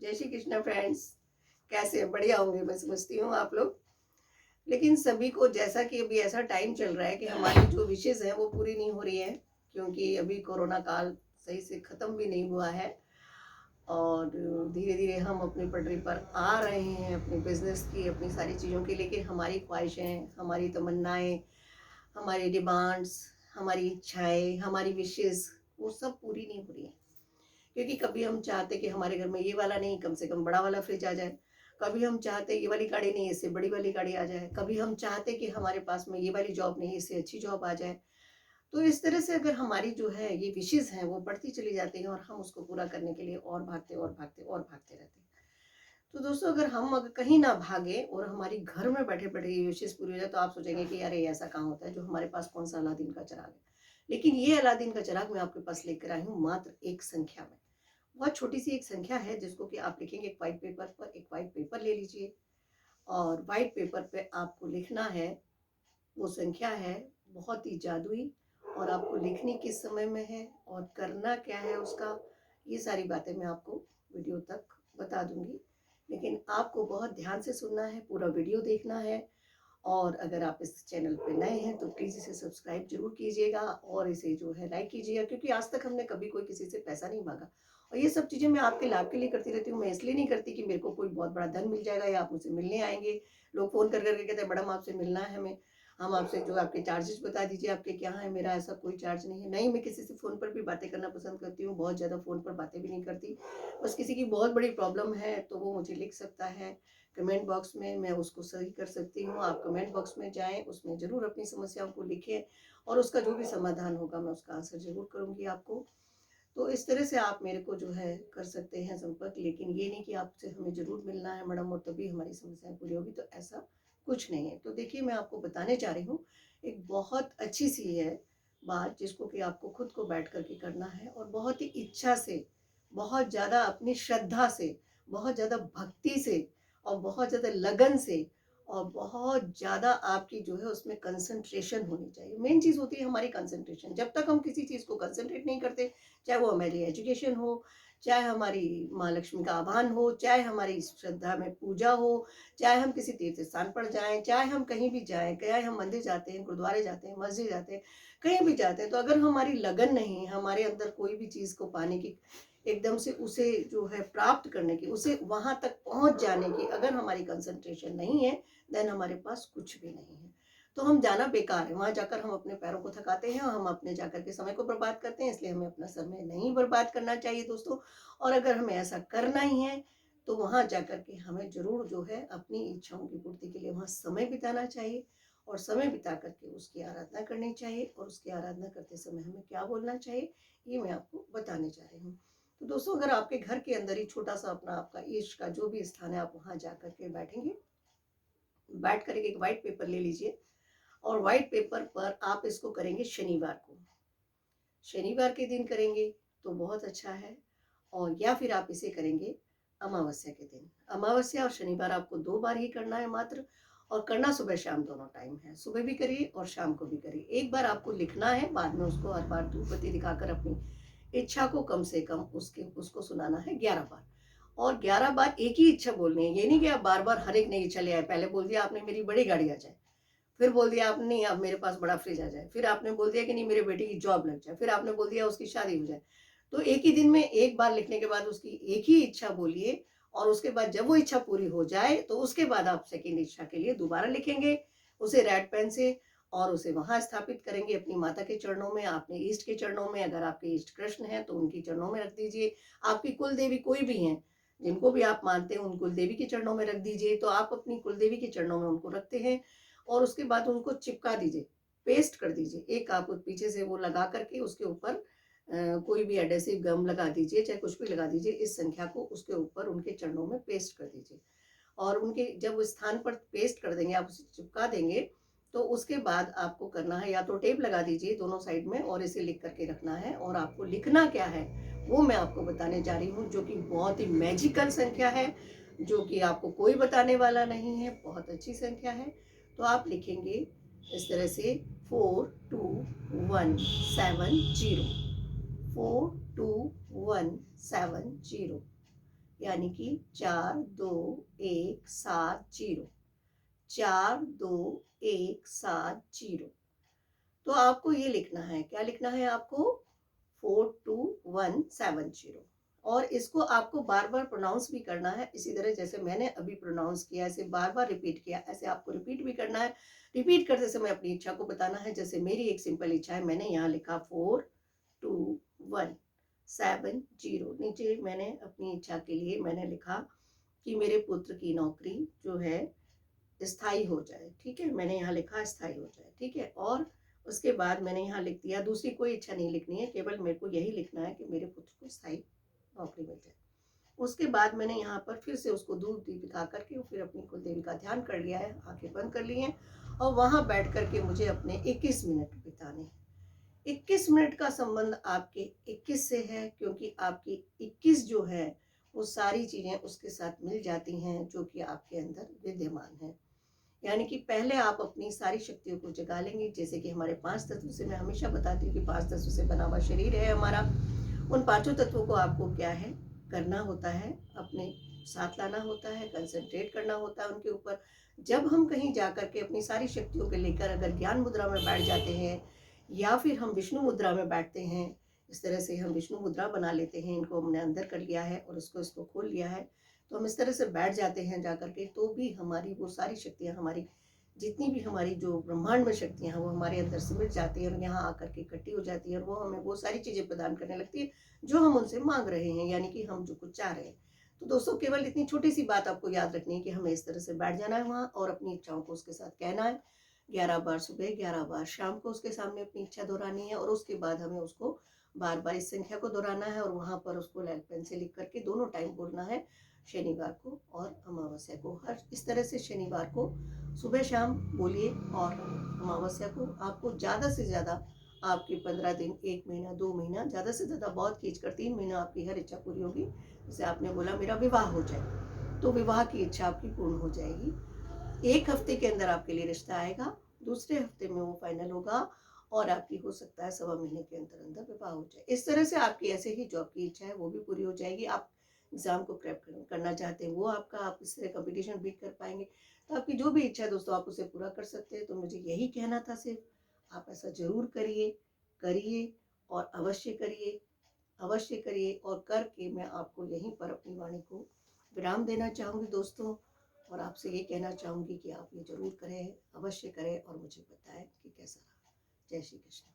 जय श्री कृष्णा फ्रेंड्स। कैसे हैं? बढ़िया होंगे मैं समझती हूँ आप लोग। लेकिन सभी को जैसा कि अभी ऐसा टाइम चल रहा है कि हमारी जो विशेज़ हैं वो पूरी नहीं हो रही हैं, क्योंकि अभी कोरोना काल सही से ख़त्म भी नहीं हुआ है और धीरे-धीरे हम अपनी पटरी पर आ रहे हैं अपने बिज़नेस की, अपनी सारी चीज़ों की। लेकिन हमारी ख्वाहिशें, हमारी तमन्नाएँ, हमारी डिमांड्स, हमारी इच्छाएँ, हमारी विशेज़ वो सब पूरी नहीं हो रही हैं। क्योंकि कभी हम चाहते कि हमारे घर में ये वाला नहीं, कम से कम बड़ा वाला फ्रिज आ जाए। कभी हम चाहते ये वाली गाड़ी नहीं, इससे बड़ी वाली गाड़ी आ जाए। कभी हम चाहते कि हमारे पास में ये वाली जॉब नहीं, इससे अच्छी जॉब आ जाए। तो इस तरह से अगर हमारी जो है ये विशेज़ हैं वो बढ़ती चली जाती हैं और हम उसको पूरा करने के लिए और भागते और भागते और भागते रहते हैं। तो दोस्तों, अगर हम अगर कहीं ना भागें और हमारी घर में बैठे-बैठे ये विशेज़ पूरी हो जाए, तो आप सोचेंगे कि अरे ऐसा कहाँ होता है, जो हमारे पास कौन-सा अलादीन का चिराग है। लेकिन ये अलादीन का चिराग मैं आपके पास लेकर आई हूँ मात्र एक संख्या में। बहुत छोटी-सी एक संख्या है जिसको कि आप लिखेंगे एक व्हाइट पेपर पर। एक व्हाइट पेपर ले लीजिए और व्हाइट पेपर पे आपको लिखना है, वो संख्या है बहुत ही जादुई, और आपको लिखनी किस समय में है और करना क्या है उसका, ये सारी बातें मैं आपको वीडियो तक बता दूँगी। लेकिन आपको बहुत ध्यान से सुनना है, पूरा वीडियो देखना है। और अगर आप इस चैनल पे नए हैं तो प्लीज़ इसे सब्सक्राइब ज़रूर कीजिएगा और इसे जो है लाइक कीजिएगा, क्योंकि आज तक हमने कभी कोई किसी से पैसा नहीं माँगा। और ये सब चीज़ें मैं आपके लाभ के लिए करती रहती हूँ। मैं इसलिए नहीं करती कि मेरे को कोई बहुत बड़ा धन मिल जाएगा या आप मुझसे मिलने आएँगे। लोग फ़ोन कर के कहते हैं, मैडम आपसे मिलना है हमें। हम आपसे जो आपके चार्जेज़ बता दीजिए, आपके क्या हैं? मेरा ऐसा कोई चार्ज नहीं है। नहीं, मैं किसी से फ़ोन पर भी बातें करना पसंद करती हूँ, बहुत ज़्यादा फ़ोन पर बातें भी नहीं करती। बस किसी की बहुत बड़ी प्रॉब्लम है तो वो मुझे लिख सकता है कमेंट बॉक्स में, मैं उसको सही कर सकती हूँ। आप कमेंट बॉक्स में जाएँ, उसमें ज़रूर अपनी समस्याओं को लिखें और उसका जो भी समाधान होगा मैं उसका आंसर ज़रूर करूँगी आपको। तो इस तरह से आप मेरे को जो है कर सकते हैं संपर्क, लेकिन ये नहीं कि आपसे हमें ज़रूर मिलना है मैडम और तभी हमारी समस्याएँ पूरी होगी, तो ऐसा कुछ नहीं है। तो देखिए, मैं आपको बताने जा रही हूँ, एक बहुत अच्छी-सी है बात जिसको कि आपको खुद को बैठ कर के करना है और बहुत ही इच्छा से, बहुत ज़्यादा अपनी श्रद्धा से, बहुत ज़्यादा भक्ति से और बहुत ज़्यादा लगन से और बहुत ज़्यादा आपकी जो है उसमें कंसंट्रेशन होनी चाहिए। मेन चीज़ होती है हमारी कंसंट्रेशन। जब तक हम किसी चीज़ को कंसंट्रेट नहीं करते, चाहे वो हमारी एजुकेशन हो, चाहे हमारी माँ लक्ष्मी का आह्वान हो, चाहे हमारी श्रद्धा में पूजा हो, चाहे हम किसी तीर्थ स्थान पर जाएँ, चाहे हम कहीं भी जाएँ, चाहे हम मंदिर जाते हैं, गुरुद्वारे जाते हैं, मस्जिद जाते हैं, कहीं भी जाते हैं, तो अगर हमारी लगन नहीं है, हमारे अंदर कोई भी चीज़ को पाने की, एकदम से उसे जो है प्राप्त करने की, उसे वहाँ तक पहुँच जाने की अगर हमारी कंसंट्रेशन नहीं है, देन हमारे पास कुछ भी नहीं है। तो हम जाना बेकार है, वहाँ जाकर हम अपने पैरों को थकाते हैं और हम अपने जाकर के समय को बर्बाद करते हैं, इसलिए हमें अपना समय नहीं बर्बाद करना चाहिए दोस्तों। और अगर हमें ऐसा करना ही है, तो वहाँ जाकर के हमें ज़रूर जो है अपनी इच्छाओं की पूर्ति के लिए वहाँ समय बिताना चाहिए और समय बिता कर के उसकी आराधना करनी चाहिए और उसकी आराधना करते समय हमें क्या बोलना चाहिए, ये मैं आपको बताने जा रही हूँ। तो दोस्तों, अगर आपके घर के अंदर ही छोटा-सा अपना आपका इष्ट का जो भी स्थान है, आप वहाँ जाकर के बैठेंगे, बैठ कर के एक व्हाइट पेपर ले लीजिए और व्हाइट पेपर पर आप इसको करेंगे शनिवार को। शनिवार के दिन करेंगे तो बहुत अच्छा है, और या फिर आप इसे करेंगे अमावस्या के दिन। अमावस्या और शनिवार आपको 2 बार ही करना है मात्र, और करना सुबह-शाम दोनों टाइम है। सुबह भी करिए और शाम को भी करिए। एक बार आपको लिखना है, बाद में उसको हर बार धूप बत्ती दिखाकर अपनी इच्छा को कम से कम उसको सुनाना है 11 बार, और 11 बार एक ही इच्छा बोलनी है। ये नहीं कि आप बार-बार हर एक नई इच्छा ले आए। पहले बोल दिया आपने मेरी बड़ी गाड़ी आ जाए, फिर बोल दिया आपने नहीं अब मेरे पास बड़ा फ्रिज आ जाए, फिर आपने बोल दिया कि नहीं मेरे बेटे की जॉब लग जाए, फिर आपने बोल दिया उसकी शादी हो जाए। तो एक ही दिन में एक बार लिखने के बाद उसकी एक ही इच्छा बोलिए, और उसके बाद जब वो इच्छा पूरी हो जाए तो उसके बाद आप सेकंड इच्छा के लिए दोबारा लिखेंगे उसे रेड पेन से, और उसे वहां स्थापित करेंगे अपनी माता के चरणों में, अपने इष्ट के चरणों में। अगर आपके इष्ट कृष्ण हैं तो उनकी चरणों में रख दीजिए। आपकी कुल देवी कोई भी हैं, जिनको भी आप मानते हैं, उन कुल देवी के चरणों में रख दीजिए। तो आप अपनी कुल देवी के चरणों में उनको रखते हैं और उसके बाद उनको चिपका दीजिए, पेस्ट कर दीजिए। एक आप पीछे से वो लगा करके उसके ऊपर कोई भी एडेसिव गम लगा दीजिए, चाहे कुछ भी लगा दीजिए। इस संख्या को उसके ऊपर उनके चरणों में पेस्ट कर दीजिए, और उनके जब उस स्थान पर पेस्ट कर देंगे, आप उसे चिपका देंगे, तो उसके बाद आपको करना है, या तो टेप लगा दीजिए दोनों साइड में और इसे लिख करके रखना है। और आपको लिखना क्या है वो मैं आपको बताने जा रही हूँ, जो कि बहुत ही मैजिकल संख्या है, जो कि आपको कोई बताने वाला नहीं है, बहुत अच्छी संख्या है। तो आप लिखेंगे इस तरह से 42170, 42170। यानी कि 4217 4217 तो आपको ये लिखना है, क्या लिखना है आपको, 42170 और इसको आपको बार बार प्रोनाउंस भी करना है इसी तरह जैसे मैंने अभी प्रोनाउंस किया, ऐसे बार बार रिपीट किया, ऐसे आपको रिपीट भी करना है। रिपीट करते समय अपनी इच्छा को बताना है, जैसे मेरी एक सिंपल इच्छा है, मैंने यहाँ लिखा 42170, नीचे मैंने अपनी इच्छा के लिए मैंने लिखा कि मेरे पुत्र की नौकरी जो है स्थायी हो जाए, ठीक है, मैंने यहाँ लिखा स्थायी हो जाए, ठीक है। और उसके बाद मैंने यहाँ लिख दिया, दूसरी कोई इच्छा नहीं लिखनी है, केवल मेरे को यही लिखना है कि मेरे पुत्र को स्थायी नौकरी मिल जाए। उसके बाद मैंने यहाँ पर फिर से उसको दूध दिखा करके फिर अपनी कुल देवी का ध्यान कर लिया है, आंखें बंद कर ली हैं और वहाँ बैठ करके मुझे अपने 21 मिनट बिताने। 21 मिनट का संबंध आपके 21 से है, क्योंकि आपकी 21 जो है वो सारी चीज़ें उसके साथ मिल जाती हैं जो कि आपके अंदर विद्यमान है। यानी कि पहले आप अपनी सारी शक्तियों को जगा लेंगे, जैसे कि हमारे 5 तत्व से मैं हमेशा बताती हूँ कि 5 तत्व से बना हुआ शरीर है हमारा। उन पांचों तत्वों को आपको क्या है करना होता है, अपने साथ लाना होता है, कंसंट्रेट करना होता है उनके ऊपर। जब हम कहीं जा कर के अपनी सारी शक्तियों को लेकर अगर ज्ञान मुद्रा में बैठ जाते हैं या फिर हम विष्णु मुद्रा में बैठते हैं, इस तरह से हम विष्णु मुद्रा बना लेते हैं, इनको हमने अंदर कर लिया है और इसको खोल लिया है, तो हम इस तरह से बैठ जाते हैं जा करके, तो भी हमारी वो सारी शक्तियाँ, हमारी जितनी भी हमारी जो ब्रह्मांड में शक्तियाँ हैं वो हमारे अंदर सिमट जाती है और यहाँ आकर के इकट्ठी हो जाती है और वो हमें वो सारी चीज़ें प्रदान करने लगती है जो हम उनसे मांग रहे हैं, यानी कि हम जो कुछ चाह रहे हैं। तो दोस्तों केवल इतनी छोटी सी बात आपको याद रखनी है कि हमें इस तरह से बैठ जाना है वहाँ और अपनी इच्छाओं को उसके साथ कहना है। 11 बार सुबह, 11 बार शाम को उसके सामने अपनी इच्छा दोहरानी है और उसके बाद हमें उसको बार बार इस संख्या को दोहराना है और वहाँ पर उसको लाल पेन से लिख करके दोनों टाइम बोलना है, शनिवार को और अमावस्या को। हर इस तरह से शनिवार को सुबह शाम बोलिए और अमावस्या को आपको ज़्यादा से ज़्यादा आपकी 15 दिन, 1 महीना, 2 महीना, ज़्यादा से ज़्यादा बहुत खींचकर 3 महीना आपकी हर इच्छा पूरी होगी। जैसे आपने बोला मेरा विवाह हो जाए, तो विवाह की इच्छा आपकी पूर्ण हो जाएगी। 1 हफ्ते के अंदर आपके लिए रिश्ता आएगा, दूसरे हफ्ते में वो फाइनल होगा और आपकी हो सकता है 1.25 महीने के अंदर अंदर विवाह हो जाए। इस तरह से आपकी ऐसे ही जो आपकी इच्छा है वो भी पूरी हो जाएगी। आप एग्जाम को क्रैक करना चाहते हैं वो आपका, आप इस तरह कंपटीशन बीट कर पाएंगे। तो आपकी जो भी इच्छा है दोस्तों आप उसे पूरा कर सकते हैं। तो मुझे यही कहना था, सिर्फ आप ऐसा जरूर करिए, करिए और अवश्य करिए और करके मैं आपको यहीं पर अपनी वाणी को विराम देना चाहूँगी दोस्तों। और आपसे ये कहना चाहूँगी कि आप ये ज़रूर करें, अवश्य करें और मुझे बताएं कि कैसा रहा। जय श्री कृष्ण।